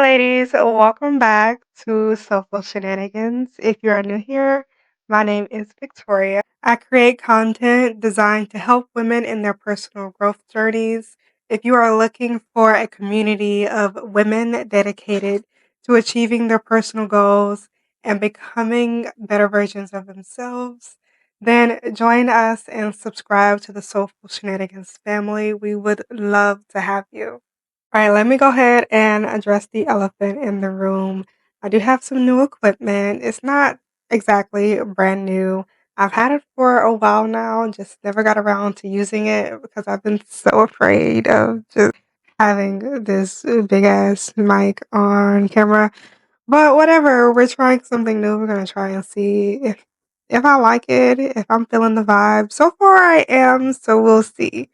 ladies. Welcome back to Soulful Shenanigans. If you're new here, my name is Victoria. I create content designed to help women in their personal growth journeys. If you are looking for a community of women dedicated to achieving their personal goals and becoming better versions of themselves, then join us and subscribe to the Soulful Shenanigans family. We would love to have you. All right, let me go ahead and address the elephant in the room. I do have some new equipment. It's not exactly brand new. I've had it for a while now, just never got around to using it because I've been so afraid of just having this big ass mic on camera. But whatever, we're trying something new. We're gonna try and see if I like it, if I'm feeling the vibe. So far I am, so we'll see.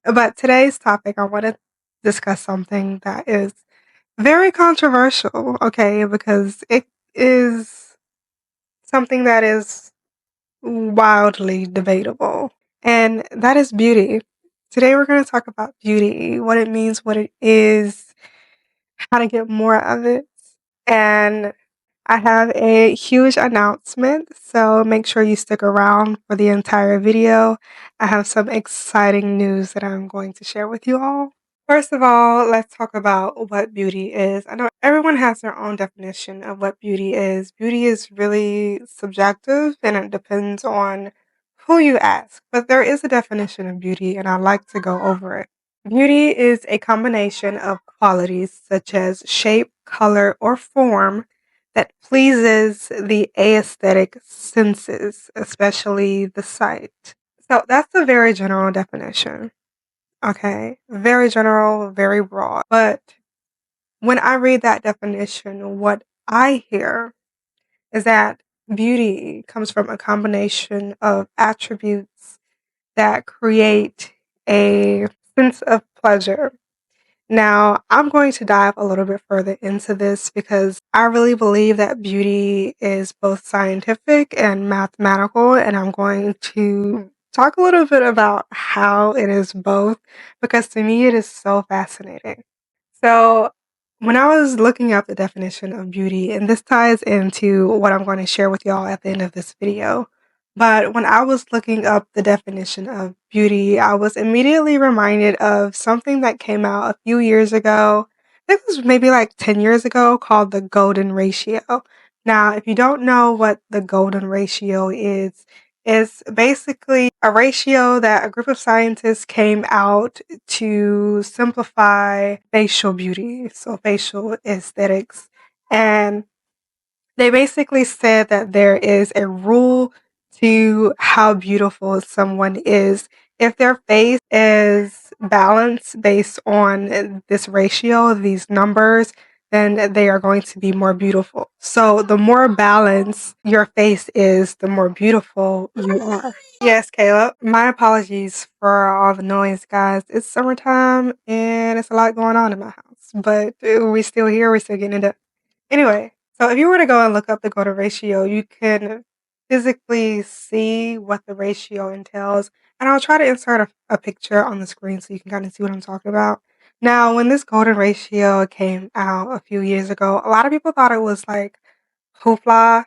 But today's topic, I want to discuss something that is very controversial, okay, because it is something that is wildly debatable, and that is beauty. Today, we're going to talk about beauty, what it means, what it is, how to get more of it, and I have a huge announcement, so make sure you stick around for the entire video. I have some exciting news that I'm going to share with you all. First of all, let's talk about what beauty is. I know everyone has their own definition of what beauty is. Beauty is really subjective and it depends on who you ask, but there is a definition of beauty and I'd like to go over it. Beauty is a combination of qualities such as shape, color, or form that pleases the aesthetic senses, especially the sight. So that's a very general definition. Okay, very general, very broad. But when I read that definition, what I hear is that beauty comes from a combination of attributes that create a sense of pleasure. Now, I'm going to dive a little bit further into this because I really believe that beauty is both scientific and mathematical, and I'm going to talk a little bit about how it is both because to me it is so fascinating. So, when I was looking up the definition of beauty, and this ties into what I'm going to share with y'all at the end of this video, but when I was looking up the definition of beauty, I was immediately reminded of something that came out a few years ago. I think it was maybe like 10 years ago called the golden ratio. Now, if you don't know what the golden ratio is, it's basically a ratio that a group of scientists came out to simplify facial beauty, so facial aesthetics. And they basically said that there is a rule to how beautiful someone is. If their face is balanced based on this ratio, these numbers, then they are going to be more beautiful. So the more balanced your face is, the more beautiful you are. Yes, Caleb. My apologies for all the noise, guys. It's summertime and it's a lot going on in my house, but we're still here. We're still getting it done. Anyway, so if you were to go and look up the golden ratio, you can physically see what the ratio entails. And I'll try to insert a picture on the screen so you can kind of see what I'm talking about. Now, when this golden ratio came out a few years ago, a lot of people thought it was like hoopla.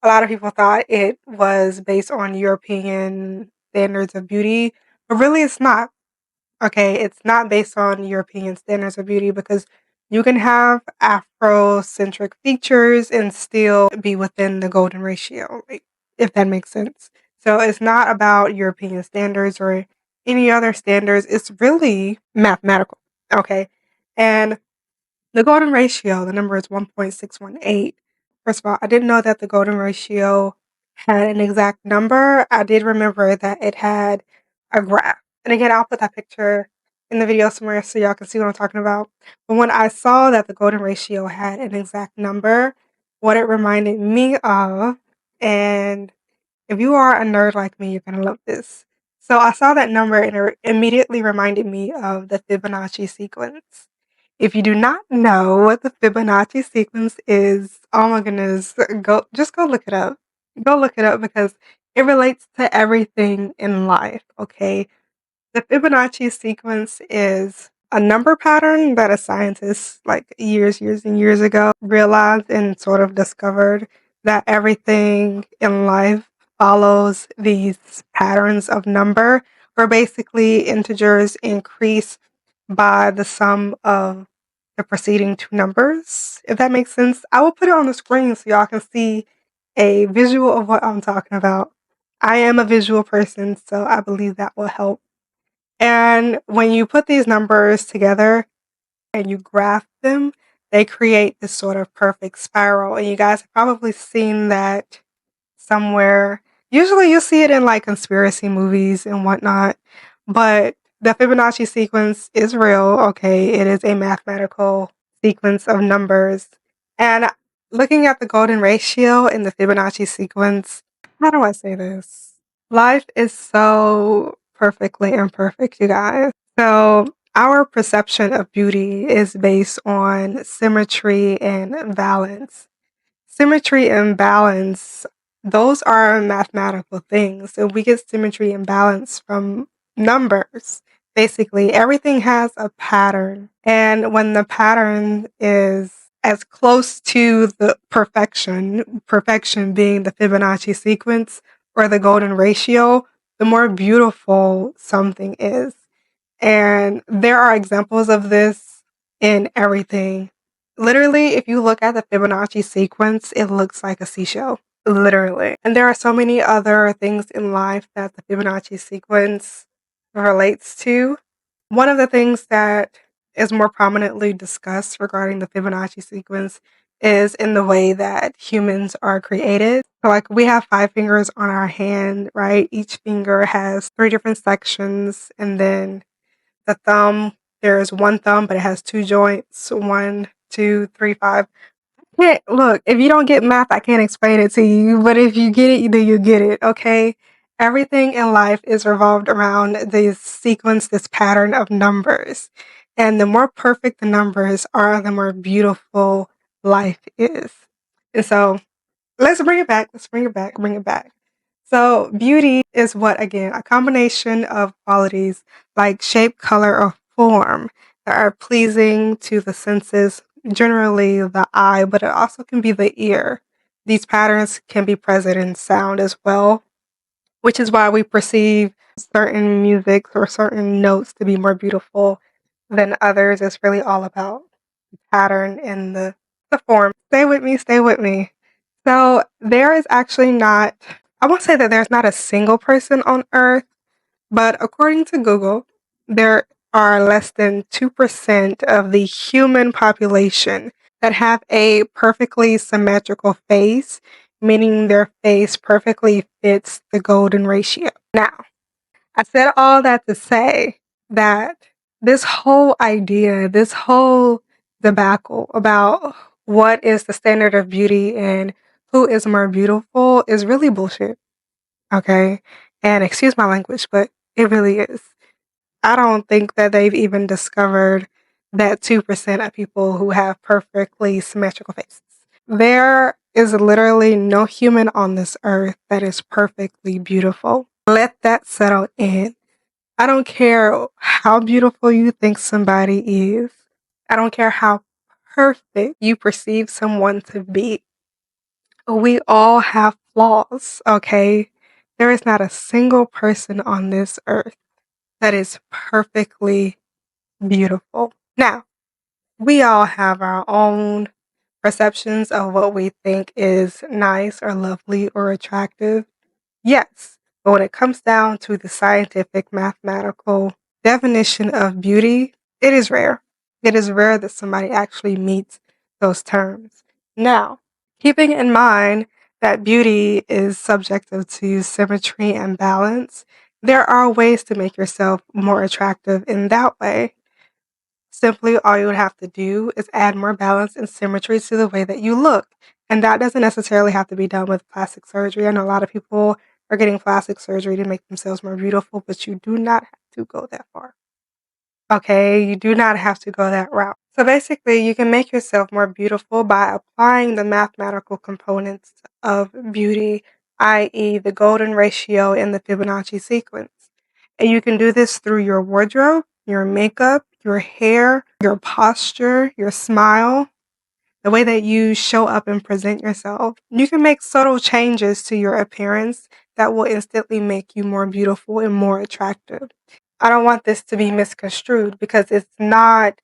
A lot of people thought it was based on European standards of beauty, but really it's not. Okay, it's not based on European standards of beauty because you can have Afrocentric features and still be within the golden ratio, like, if that makes sense. So it's not about European standards or any other standards. It's really mathematical. Okay. And the golden ratio, the number is 1.618. First of all, I didn't know that the golden ratio had an exact number. I did remember that it had a graph. And again, I'll put that picture in the video somewhere so y'all can see what I'm talking about. But when I saw that the golden ratio had an exact number, what it reminded me of, and if you are a nerd like me, you're going to love this. So I saw that number and it immediately reminded me of the Fibonacci sequence. If you do not know what the Fibonacci sequence is, oh my goodness, go look it up. Go look it up because it relates to everything in life, okay? The Fibonacci sequence is a number pattern that a scientist, like years and years ago, realized and sort of discovered that everything in life follows these patterns of number, where basically integers increase by the sum of the preceding two numbers, if that makes sense. I will put it on the screen so y'all can see a visual of what I'm talking about. I am a visual person, so I believe that will help. And when you put these numbers together and you graph them, they create this sort of perfect spiral. And you guys have probably seen that somewhere. Usually you see it in like conspiracy movies and whatnot, but the Fibonacci sequence is real. Okay, it is a mathematical sequence of numbers. And looking at the golden ratio in the Fibonacci sequence, how do I say this? Life is so perfectly imperfect, you guys. So, our perception of beauty is based on symmetry and balance. Symmetry and balance, those are mathematical things. And we get symmetry and balance from numbers. Basically, everything has a pattern. And when the pattern is as close to the perfection being the Fibonacci sequence or the golden ratio, the more beautiful something is. And there are examples of this in everything. Literally, if you look at the Fibonacci sequence, it looks like a seashell. Literally. And there are so many other things in life that the Fibonacci sequence relates to. One of the things that is more prominently discussed regarding the Fibonacci sequence is in the way that humans are created. So, like, we have 5 fingers on our hand, right? Each finger has 3 different sections, and then the thumb, there's one thumb, but it has 2 joints. 1, 2, 3, 5. Look, if you don't get math, I can't explain it to you. But if you get it, then you get it, okay? Everything in life is revolved around this sequence, this pattern of numbers. And the more perfect the numbers are, the more beautiful life is. And so let's bring it back. Let's bring it back. So, beauty is what again? A combination of qualities like shape, color, or form that are pleasing to the senses, generally the eye, but it also can be the ear. These patterns can be present in sound as well, which is why we perceive certain music or certain notes to be more beautiful than others. It's really all about the pattern and the form. Stay with me, stay with me. So there is actually not, I won't say that there's not a single person on Earth, but according to Google, there are less than 2% of the human population that have a perfectly symmetrical face, meaning their face perfectly fits the golden ratio. Now, I said all that to say that this whole idea, this whole debacle about what is the standard of beauty and who is more beautiful is really bullshit. Okay. And excuse my language, but it really is. I don't think that they've even discovered that 2% of people who have perfectly symmetrical faces. There is literally no human on this earth that is perfectly beautiful. Let that settle in. I don't care how beautiful you think somebody is. I don't care how perfect you perceive someone to be. We all have flaws, okay? There is not a single person on this earth that is perfectly beautiful. Now, we all have our own perceptions of what we think is nice or lovely or attractive. Yes, but when it comes down to the scientific mathematical definition of beauty, it is rare. It is rare that somebody actually meets those terms. Now, keeping in mind that beauty is subjective to symmetry and balance, there are ways to make yourself more attractive in that way. Simply, all you would have to do is add more balance and symmetry to the way that you look. And that doesn't necessarily have to be done with plastic surgery. I know a lot of people are getting plastic surgery to make themselves more beautiful, but you do not have to go that far. Okay, you do not have to go that route. So basically, you can make yourself more beautiful by applying the mathematical components of beauty, i.e., the golden ratio and the Fibonacci sequence. And you can do this through your wardrobe, your makeup, your hair, your posture, your smile, the way that you show up and present yourself. You can make subtle changes to your appearance that will instantly make you more beautiful and more attractive. I don't want this to be misconstrued because it's not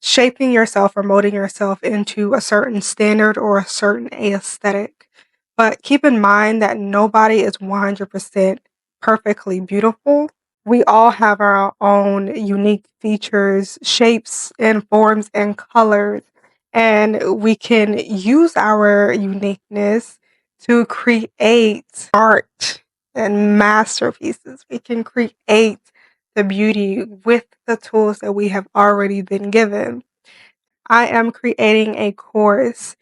shaping yourself or molding yourself into a certain standard or a certain aesthetic. But keep in mind that nobody is 100% perfectly beautiful. We all have our own unique features, shapes, and forms and colors. And we can use our uniqueness to create art and masterpieces. We can create the beauty with the tools that we have already been given. I am creating a course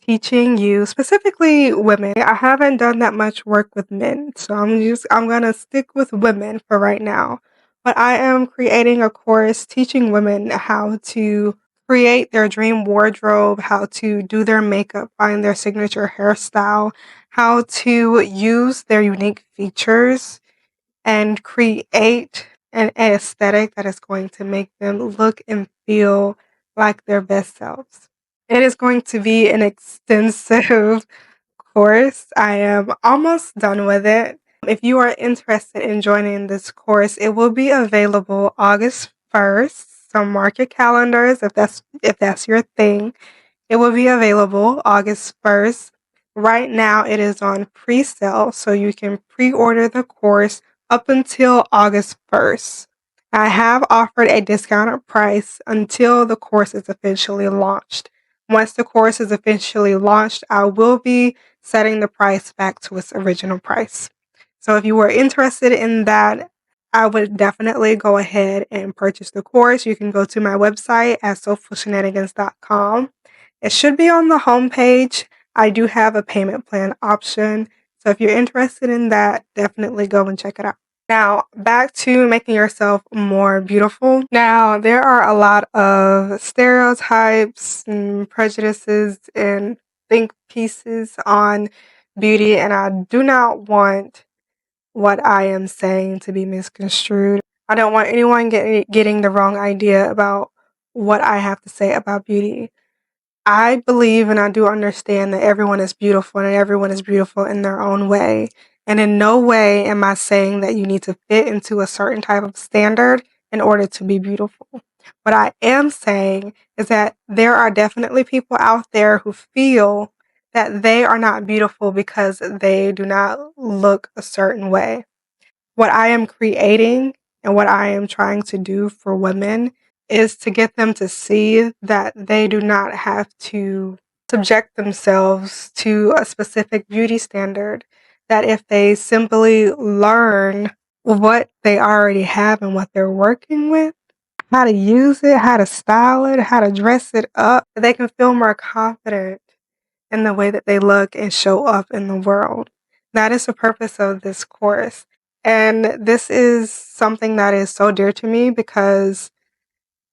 teaching you, specifically women. I haven't done that much work with men, so I'm gonna stick with women for right now. But I am creating a course teaching women how to create their dream wardrobe, how to do their makeup, find their signature hairstyle, how to use their unique features and create an aesthetic that is going to make them look and feel like their best selves. It is going to be an extensive course. I am almost done with it. If you are interested in joining this course, it will be available August 1st. So mark your calendars if that's your thing. It will be available August 1st. Right now, it is on pre sale, so you can pre order the course up until August 1st. I have offered a discounted price until the course is officially launched. Once the course is officially launched, I will be setting the price back to its original price. So if you were interested in that, I would definitely go ahead and purchase the course. You can go to my website at soulfulshenanigans.com. It should be on the homepage. I do have a payment plan option. So if you're interested in that, definitely go and check it out. Now, back to making yourself more beautiful. Now, there are a lot of stereotypes and prejudices and think pieces on beauty, and I do not want what I am saying to be misconstrued. I don't want anyone getting the wrong idea about what I have to say about beauty. I believe and I do understand that everyone is beautiful and everyone is beautiful in their own way. And in no way am I saying that you need to fit into a certain type of standard in order to be beautiful. What I am saying is that there are definitely people out there who feel that they are not beautiful because they do not look a certain way. What I am creating and what I am trying to do for women is to get them to see that they do not have to subject themselves to a specific beauty standard. That if they simply learn what they already have and what they're working with, how to use it, how to style it, how to dress it up, they can feel more confident in the way that they look and show up in the world. That is the purpose of this course. And this is something that is so dear to me because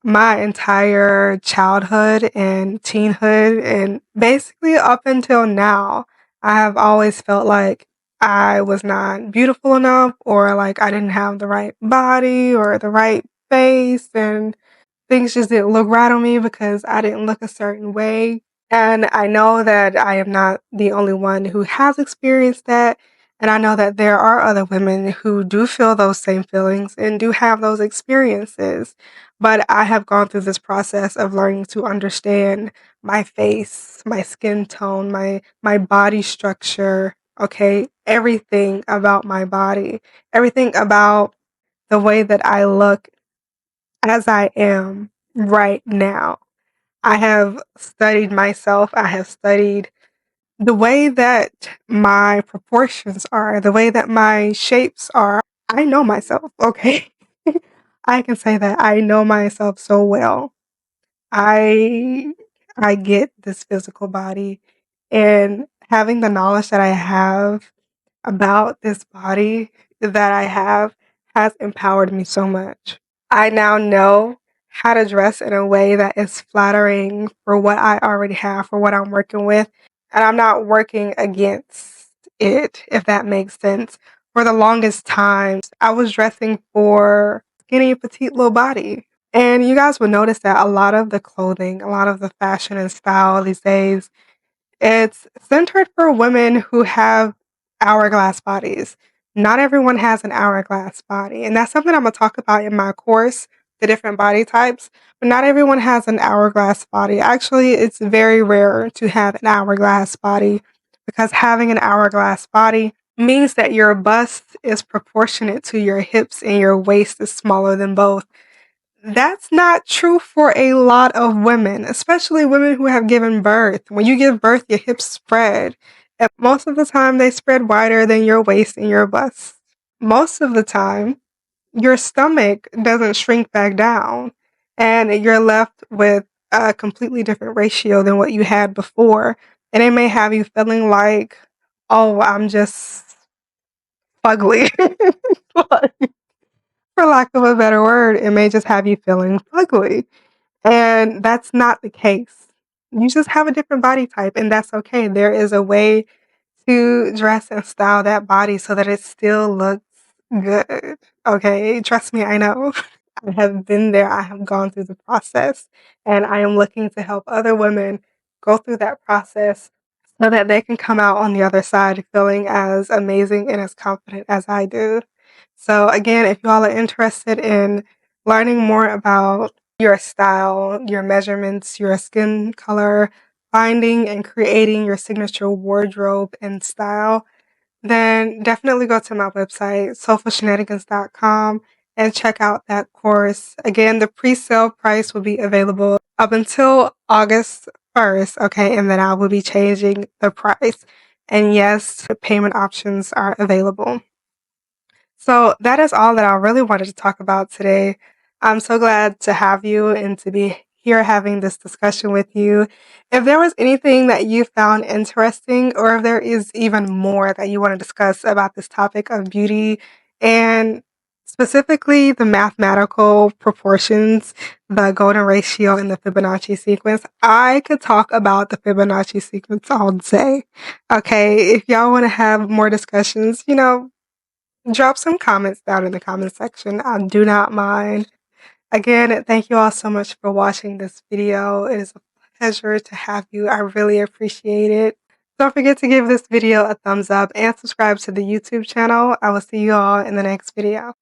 my entire childhood and teenhood, and basically up until now, I have always felt like I was not beautiful enough or like I didn't have the right body or the right face, and things just didn't look right on me because I didn't look a certain way. And I know that I am not the only one who has experienced that. And I know that there are other women who do feel those same feelings and do have those experiences. But I have gone through this process of learning to understand my face, my skin tone, my body structure, okay, everything about my body, everything about the way that I look as I am right now. I have studied myself. I have studied the way that my proportions are, the way that my shapes are. I know myself, okay? I can say that I know myself so well. I I get this physical body, and having the knowledge that I have about this body that I have has empowered me so much. I now know how to dress in a way that is flattering for what I already have, for what I'm working with. And I'm not working against it, if that makes sense. For the longest time, I was dressing for skinny, petite little body. And you guys will notice that a lot of the clothing, a lot of the fashion and style these days, it's centered for women who have hourglass bodies. Not everyone has an hourglass body, and that's something I'm gonna talk about in my course, the different body types, but not everyone has an hourglass body. Actually, it's very rare to have an hourglass body because having an hourglass body means that your bust is proportionate to your hips and your waist is smaller than both. That's not true for a lot of women, especially women who have given birth. When you give birth, your hips spread. And most of the time, they spread wider than your waist and your bust. Most of the time, your stomach doesn't shrink back down, and you're left with a completely different ratio than what you had before. And it may have you feeling like, oh, I'm just ugly. For lack of a better word, it may just have you feeling ugly. And that's not the case. You just have a different body type, and that's okay. There is a way to dress and style that body so that it still looks good. Okay, trust me, I know. I have been there, I have gone through the process, and I am looking to help other women go through that process so that they can come out on the other side feeling as amazing and as confident as I do. So, again, if you all are interested in learning more about your style, your measurements, your skin color, finding and creating your signature wardrobe and style, then definitely go to my website, soulfulshenanigans.com, and check out that course. Again, the pre-sale price will be available up until August 1st, okay, and then I will be changing the price. And yes, the payment options are available. So that is all that I really wanted to talk about today. I'm so glad to have you and to be here having this discussion with you. If there was anything that you found interesting, or if there is even more that you want to discuss about this topic of beauty and specifically the mathematical proportions, the golden ratio, and the Fibonacci sequence, I could talk about the Fibonacci sequence all day. Okay, if y'all want to have more discussions, drop some comments down in the comment section. I do not mind. Again, thank you all so much for watching this video. It is a pleasure to have you. I really appreciate it. Don't forget to give this video a thumbs up and subscribe to the YouTube channel. I will see you all in the next video.